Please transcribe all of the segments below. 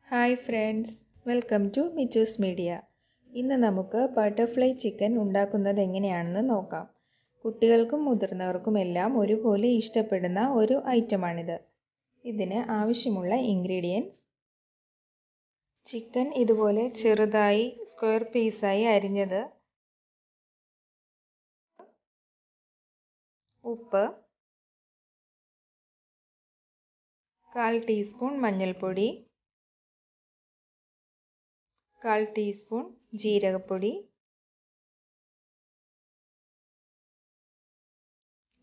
Hi friends, welcome to Michus media. ഇന്ന് നമുക്ക് butterfly chicken ഉണ്ടാക്കുന്നത് എങ്ങനെയാണെന്ന് നോക്കാം. കുട്ടികൾക്കും മുതിർന്നവർക്കുമെല്ലാം ഒരുപോലെ ഇഷ്ടപ്പെടുന്ന ഒരു ഐറ്റമാണിത്. ഇതിന് ആവശ്യമുള്ള ഇൻഗ്രീഡിയൻസ്: ചിക്കൻ ഇതുപോലെ ചെറുതായി സ്ക്വയർ പീസായി അരിഞ്ഞത്, ഉപ്പ്, 1/4 ടീസ്പൂൺ മഞ്ഞൾപ്പൊടി, 1/4 ടീസ്പൂൺ ജീരകപ്പൊടി,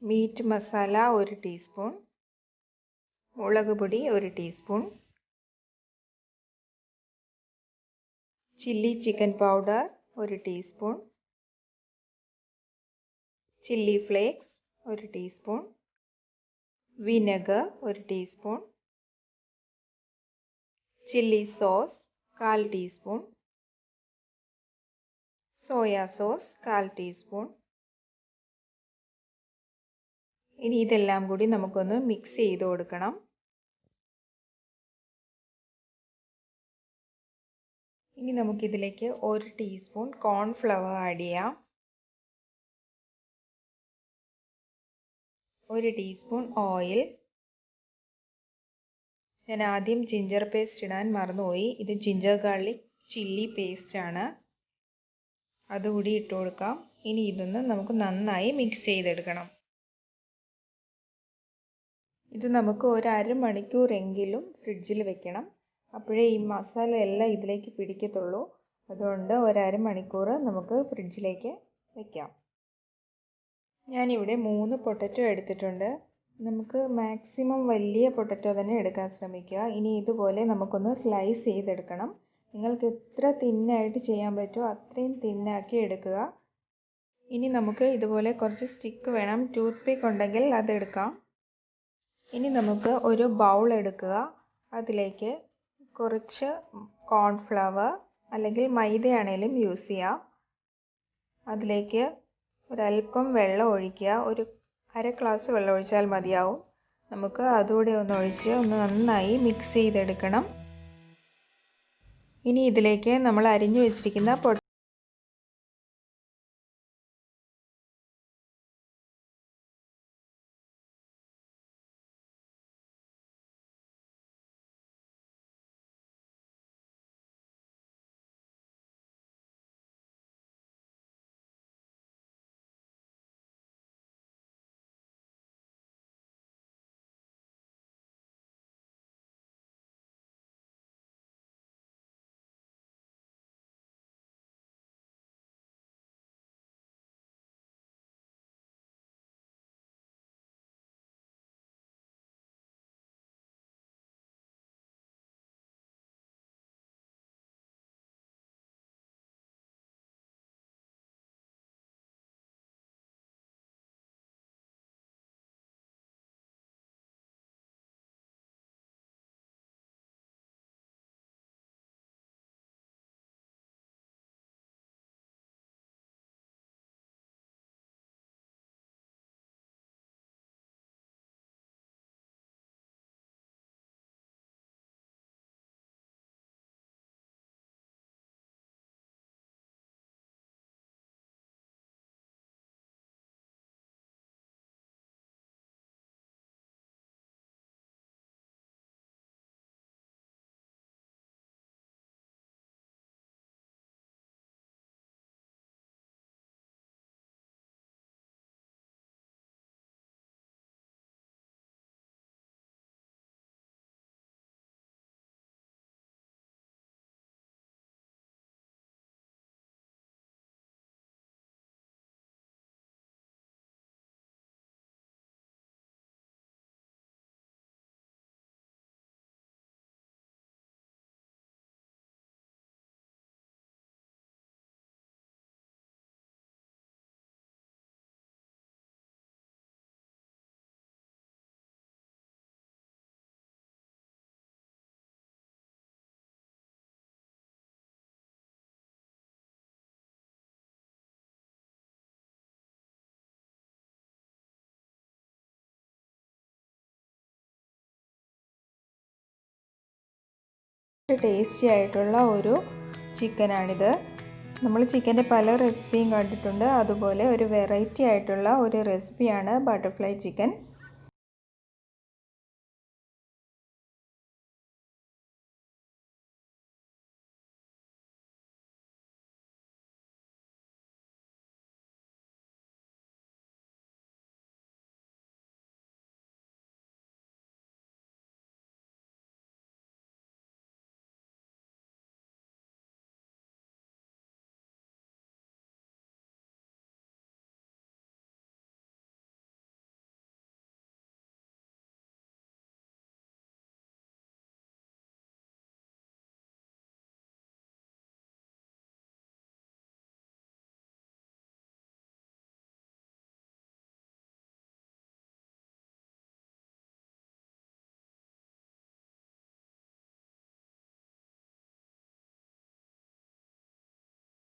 മീറ്റ് മസാല 1 ടീസ്പൂൺ, മുളക് പൊടി 1 teaspoon, chilli chicken powder 1 teaspoon, chilli flakes 1 teaspoon, vinegar 1 teaspoon, chilli sauce 1/4 teaspoon, soya sauce 1/4 teaspoon. ഇനി ഇതെല്ലാം കൂടി നമുക്കൊന്ന് മിക്സ് ചെയ്ത് കൊടുക്കണം. ഇനി നമുക്കിതിലേക്ക് 1 ടീസ്പൂൺ കോൺഫ്ലവർ ആഡ് ചെയ്യാം, 1 ടീസ്പൂൺ ഓയിൽ. ഞാൻ ആദ്യം ജിഞ്ചർ പേസ്റ്റ് ഇടാൻ മറന്നുപോയി. ഇത് ജിഞ്ചർ ഗാർലിക് ചില്ലി പേസ്റ്റ് ആണ്, അതുകൂടി ഇട്ട് കൊടുക്കാം. ഇനി ഇതൊന്ന് നമുക്ക് നന്നായി മിക്സ് ചെയ്തെടുക്കണം. ഇത് നമുക്ക് ഒരു അരമണിക്കൂറെങ്കിലും ഫ്രിഡ്ജിൽ വെക്കണം. അപ്പോഴേ ഈ മസാല എല്ലാം ഇതിലേക്ക് പിടിക്കത്തുള്ളൂ. അതുകൊണ്ട് ഒരു അരമണിക്കൂർ നമുക്ക് ഫ്രിഡ്ജിലേക്ക് വെക്കാം. ഞാനിവിടെ 3 പൊട്ടറ്റോ എടുത്തിട്ടുണ്ട്. നമുക്ക് മാക്സിമം വലിയ പൊട്ടറ്റോ തന്നെ എടുക്കാൻ ശ്രമിക്കുക. ഇനി ഇതുപോലെ നമുക്കൊന്ന് സ്ലൈസ് ചെയ്തെടുക്കണം. നിങ്ങൾക്ക് എത്ര തിന്നായിട്ട് ചെയ്യാൻ പറ്റുമോ അത്രയും തിന്നാക്കി എടുക്കുക. ഇനി നമുക്ക് ഇതുപോലെ കുറച്ച് സ്റ്റിക്ക് വേണം. ടൂത്ത് പിക്ക് ഉണ്ടെങ്കിൽ അതെടുക്കാം. ഇനി നമുക്ക് ഒരു ബൗൾ എടുക്കുക. അതിലേക്ക് കുറച്ച് കോൺഫ്ലവർ അല്ലെങ്കിൽ മൈദയാണേലും യൂസ് ചെയ്യാം. അതിലേക്ക് ഒരല്പം വെള്ളം ഒഴിക്കുക. ഒരു 1/2 ഗ്ലാസ് വെള്ളം ഒഴിച്ചാൽ മതിയാവും. നമുക്ക് അതുകൂടെ ഒന്ന് ഒഴിച്ച് ഒന്ന് നന്നായി മിക്സ് ചെയ്തെടുക്കണം. ഇനി ഇതിലേക്ക് നമ്മൾ അരിഞ്ഞു വെച്ചിരിക്കുന്ന ടേസ്റ്റി ആയിട്ടുള്ള ഒരു ചിക്കനാണിത്. നമ്മൾ ചിക്കൻ്റെ പല റെസിപ്പിയും കണ്ടിട്ടുണ്ട്. അതുപോലെ ഒരു വെറൈറ്റി ആയിട്ടുള്ള ഒരു റെസിപ്പിയാണ് ബട്ടർഫ്ലൈ ചിക്കൻ.